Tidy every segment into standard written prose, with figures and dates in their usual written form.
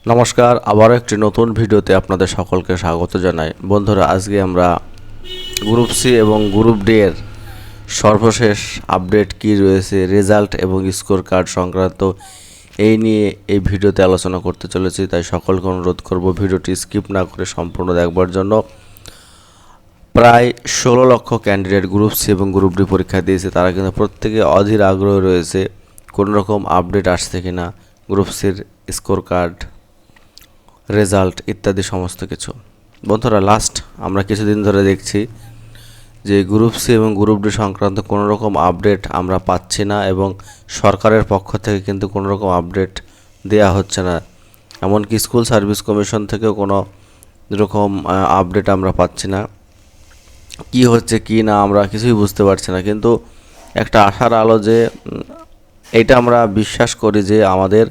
নমস্কার, আবারও একটি নতুন ভিডিওতে আপনাদের সকলকে স্বাগত জানাই। বন্ধুরা, আজকে আমরা গ্রুপ সি এবং গ্রুপ ডি এর সর্বশেষ আপডেট কি রয়েছে, রেজাল্ট এবং স্কোর কার্ড সংক্রান্ত এই নিয়ে এই ভিডিওতে আলোচনা করতে চলেছি। তাই সকলকে অনুরোধ করব ভিডিওটি স্কিপ না করে সম্পূর্ণ দেখবার জন্য। প্রায় 16 লক্ষ ক্যান্ডিডেট গ্রুপ সি এবং গ্রুপ ডি পরীক্ষা দিয়েছে। তারা কিন্তু প্রত্যেকে অধীর আগ্রহ রয়েছে কোনো রকম আপডেট আসছে কিনা, গ্রুপ সির স্কোর কার্ড, রেজাল্ট ইত্যাদি সমস্ত কিছু। বন্ধুরা, আমরা কিছুদিন ধরে দেখছি যে গ্রুপ সি এবং গ্রুপ ডি সংক্রান্ত কোনো রকম আপডেট আমরা পাচ্ছি না এবং সরকারের পক্ষ থেকে কিন্তু কোনো রকম আপডেট দেয়া হচ্ছে না। এমনকি স্কুল সার্ভিস কমিশন থেকেও কোনো রকম আপডেট আমরা পাচ্ছি না। কি হচ্ছে কি না আমরা কিছুই বুঝতে পারছি না। কিন্তু একটা আশার আলো যে এটা আমরা বিশ্বাস করি যে আমাদের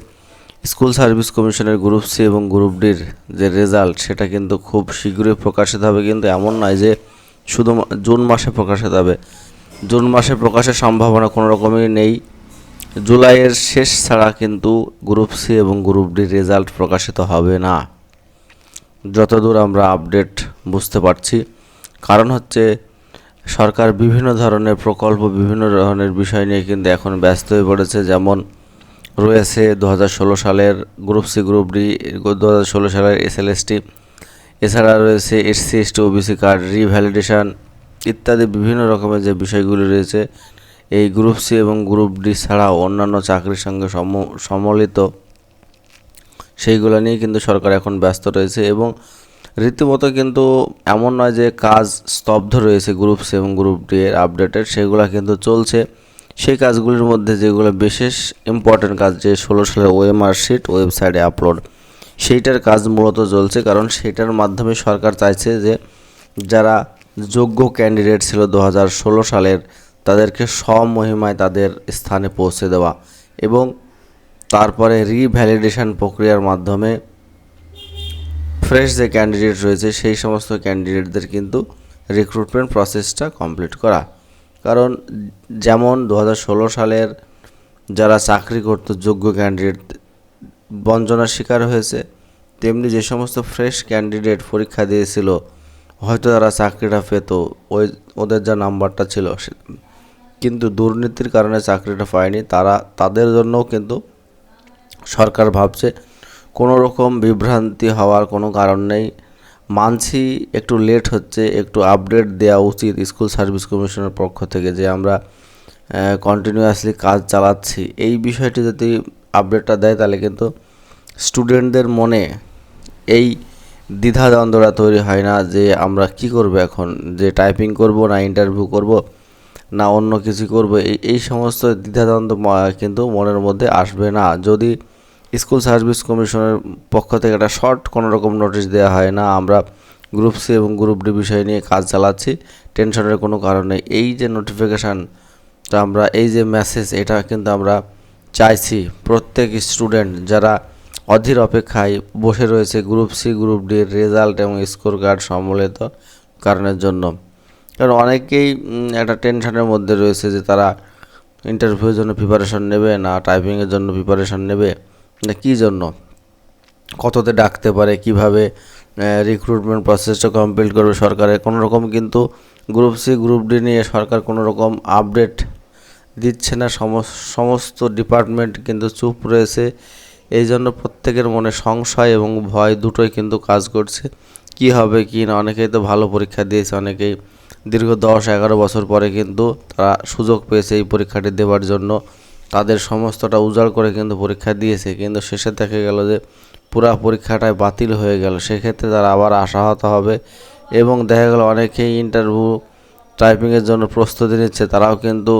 স্কুল সার্ভিস কমিশনের গ্রুপ সি এবং গ্রুপ ডির যে রেজাল্ট সেটা কিন্তু খুব শীঘ্রই প্রকাশিত হবে। কিন্তু এমন নয় যে শুধু জুন মাসে প্রকাশিত হবে। জুন মাসে প্রকাশের সম্ভাবনা কোনো রকমই নেই। জুলাইয়ের শেষ ছাড়া কিন্তু গ্রুপ সি এবং গ্রুপ ডির রেজাল্ট প্রকাশিত হবে না, যতদূর আমরা আপডেট বুঝতে পারছি। কারণ হচ্ছে সরকার বিভিন্ন ধরনের প্রকল্প, বিভিন্ন ধরনের বিষয় নিয়ে কিন্তু এখন ব্যস্ত হয়ে পড়েছে। যেমন রয়েছে 2016 সালের গ্রুপ সি গ্রুপ ডি, 2016 সালের এসএলএসটি, এছাড়া রয়েছে SC ST OBC card revalidation ইত্যাদি বিভিন্ন রকমের যে বিষয়গুলি রয়েছে। এই গ্রুপ সি এবং গ্রুপ ডি ছাড়াও অন্যান্য চাকরির সঙ্গে সম্মিলিত সেইগুলো নিয়ে কিন্তু সরকার এখন ব্যস্ত রয়েছে এবং রীতিমতো কিন্তু এমন নয় যে কাজ স্তব্ধ রয়েছে গ্রুপ সি এবং গ্রুপ ডি এর আপডেটের, সেগুলো কিন্তু চলছে। সেই কাজগুলির মধ্যে যেগুলো বিশেষ ইম্পর্টেন্ট কাজ, যে 16 সালের ওএমআর শিট ওয়েবসাইটে আপলোড, সেইটার কাজ মূলত চলছে। কারণ সেটার মাধ্যমে সরকার চাইছে যে যারা যোগ্য ক্যান্ডিডেট ছিল 2016 সালের, তাদেরকে স্বমহিমায় তাদের স্থানে পৌঁছে দেওয়া এবং তারপরে রিভ্যালিডেশন প্রক্রিয়ার মাধ্যমে ফ্রেশ যে ক্যান্ডিডেট রয়েছে সেই সমস্ত ক্যান্ডিডেটদের কিন্তু রিক্রুটমেন্ট প্রসেসটা কমপ্লিট করা। কারণ যেমন 2016 সালের যারা চাকরি করতো যোগ্য ক্যান্ডিডেট বঞ্চনার শিকার হয়েছে, তেমনি যে সমস্ত ফ্রেশ ক্যান্ডিডেট পরীক্ষা দিয়েছিল হয়তো তারা চাকরিটা পেত, ওদের যা নাম্বারটা ছিল, কিন্তু দুর্নীতির কারণে চাকরিটা পায়নি, তাদের জন্যও কিন্তু সরকার ভাবছে কোনো রকম বিভ্রান্তি হওয়ার কোনো কারণ নেই। মানছি একটু লেট হচ্ছে, একটু আপডেট দেওয়া উচিত স্কুল সার্ভিস কমিশনের পক্ষ থেকে যে আমরা কন্টিনিউয়াসলি কাজ চালাচ্ছি। এই বিষয়টি যদি আপডেটটা দেয় তাহলে কিন্তু স্টুডেন্টদের মনে এই দ্বিধাদ্বন্দ্বটা তৈরি হয় না যে আমরা কি করব এখন, যে টাইপিং করব না ইন্টারভিউ করব না অন্য কিছু করব। এই সমস্ত দ্বিধাদ্বন্দ্ব কিন্তু মনের মধ্যে আসবে না যদি স্কুল সার্ভিস কমিশনের পক্ষ থেকে একটা শর্ট কোনো রকম নোটিশ দেওয়া হয় না আমরা গ্রুপ সি এবং গ্রুপ ডি বিষয় নিয়ে কাজ চালাচ্ছি, টেনশনের কোনো কারণ নেই। এই যে নোটিফিকেশানটা আমরা, এই যে মেসেজ, এটা কিন্তু আমরা চাইছি প্রত্যেক স্টুডেন্ট যারা অধীর অপেক্ষায় বসে রয়েছে গ্রুপ সি গ্রুপ ডির রেজাল্ট এবং স্কোর কার্ড সম্বলিত কারণের জন্য। কারণ অনেকেই একটা টেনশনের মধ্যে রয়েছে যে তারা ইন্টারভিউর জন্য প্রিপারেশন নেবে না টাইপিংয়ের জন্য প্রিপারেশন নেবে না কী জন্য, কততে ডাকতে পারে, কিভাবে রিক্রুটমেন্ট প্রসেসটা কমপ্লিট করবে সরকারের কোনো রকম কিন্তু গ্রুপ সি গ্রুপ ডি নিয়ে সরকার কোনো রকম আপডেট দিচ্ছে না। সমস্ত ডিপার্টমেন্ট কিন্তু চুপ রয়েছে। এই জন্য প্রত্যেকের মনে সংশয় এবং ভয় দুটোই কিন্তু কাজ করছে, কি হবে কি না। অনেকেই তো ভালো পরীক্ষা দিয়েছে, অনেকেই দীর্ঘ 10-11 বছর পরে কিন্তু তারা সুযোগ পেয়েছে এই পরীক্ষাটি দেওয়ার জন্য, তাদের সমস্তটা উজাড় করে কিন্তু পরীক্ষা দিয়েছে, কিন্তু শেষে দেখা গেল যে পুরা পরীক্ষাটাই বাতিল হয়ে গেল। সেক্ষেত্রে তারা আবার আশাহত হবে এবং দেখা গেল অনেকেই ইন্টারভিউ টাইপিংয়ের জন্য প্রস্তুতি নিচ্ছে, তারাও কিন্তু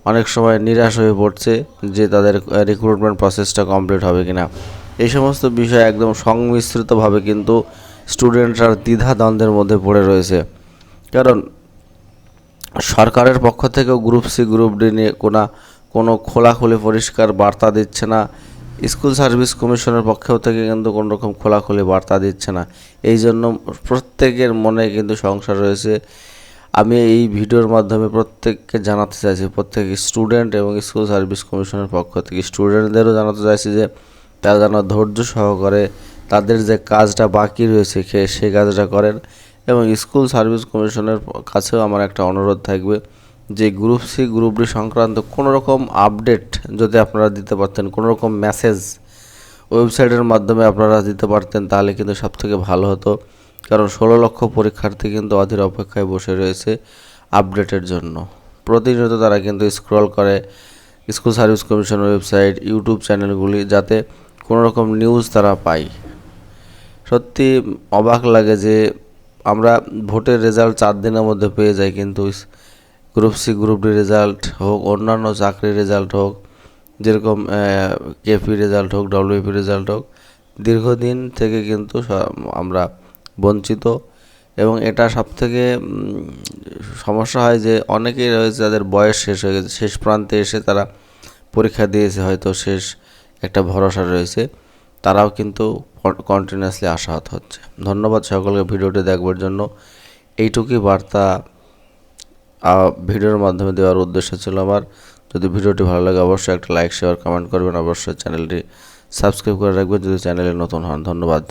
অনেক সময় নিরাশ হয়ে পড়ছে যে তাদের রিক্রুটমেন্ট প্রসেসটা কমপ্লিট হবে কিনা। এই সমস্ত বিষয় একদম সংমিশ্রিতভাবে কিন্তু স্টুডেন্টরা দ্বিধাদ্বন্দ্বের মধ্যে পড়ে রয়েছে। কারণ সরকারের পক্ষ থেকেও গ্রুপ সি গ্রুপ ডি নিয়ে কোনো খোলাখুলি পরিষ্কার বার্তা দিচ্ছে না, স্কুল সার্ভিস কমিশনের পক্ষেও থেকে কিন্তু কোনো রকম খোলাখুলি বার্তা দিচ্ছে না। এই জন্য প্রত্যেকের মনে কিন্তু সংশয় রয়েছে। আমি এই ভিডিওর মাধ্যমে প্রত্যেককে জানাতে চাইছি, প্রত্যেক স্টুডেন্ট এবং স্কুল সার্ভিস কমিশনের পক্ষ থেকে স্টুডেন্টদেরও জানাতে চাইছি যে তারা যেন ধৈর্য সহকারে তাদের যে কাজটা বাকি রয়েছে সেই কাজটা করেন। এবং স্কুল সার্ভিস কমিশনের কাছেও আমার একটা অনুরোধ থাকবে যে গ্রুপ সি গ্রুপ ডি সংক্রান্ত কোনো রকম আপডেট যদি আপনারা দিতে পারতেন, কোনো রকম মেসেজ ওয়েবসাইটের মাধ্যমে আপনারা দিতে পারতেন, তাহলে কিন্তু সবথেকে ভালো হতো। কারণ 16 লক্ষ পরীক্ষার্থী কিন্তু অধীর অপেক্ষায় বসে রয়েছে আপডেটের জন্য। প্রতিনিয়ত তারা কিন্তু স্ক্রল করে স্কুল সার্ভিস কমিশনের ওয়েবসাইট, ইউটিউব চ্যানেলগুলি, যাতে কোনো রকম নিউজ তারা পায়। সত্যি অবাক লাগে যে আমরা ভোটের রেজাল্ট 4 দিনের মধ্যে পেয়ে যাই, কিন্তু group C group D result হোক, অন্যান্য চাকরির রেজাল্ট হোক, যেরকম কেপি রেজাল্ট হোক, ডব্লিউপি রেজাল্ট হোক, দীর্ঘদিন থেকে কিন্তু আমরা বঞ্চিত। এবং এটা সবথেকে সমস্যা হয় যে অনেকেই রয়েছে যাদের বয়স শেষ হয়ে গেছে, শেষ প্রান্তে এসে তারা পরীক্ষা দিয়েছে, হয়তো শেষ একটা ভরসা রয়েছে, তারাও কিন্তু কন্টিনিউয়াসলি আশাহত হচ্ছে। ধন্যবাদ সকলকে ভিডিওটি দেখবার জন্য। এইটুকুই বার্তা ভিডিওর মাধ্যমে দেওয়ার উদ্দেশ্য ছিল আমার। যদি ভিডিওটি ভালো লাগে অবশ্যই একটা লাইক, শেয়ার, কমেন্ট করবেন। অবশ্যই চ্যানেলটি সাবস্ক্রাইব করে রাখবেন যদি চ্যানেলে নতুন হন। ধন্যবাদ।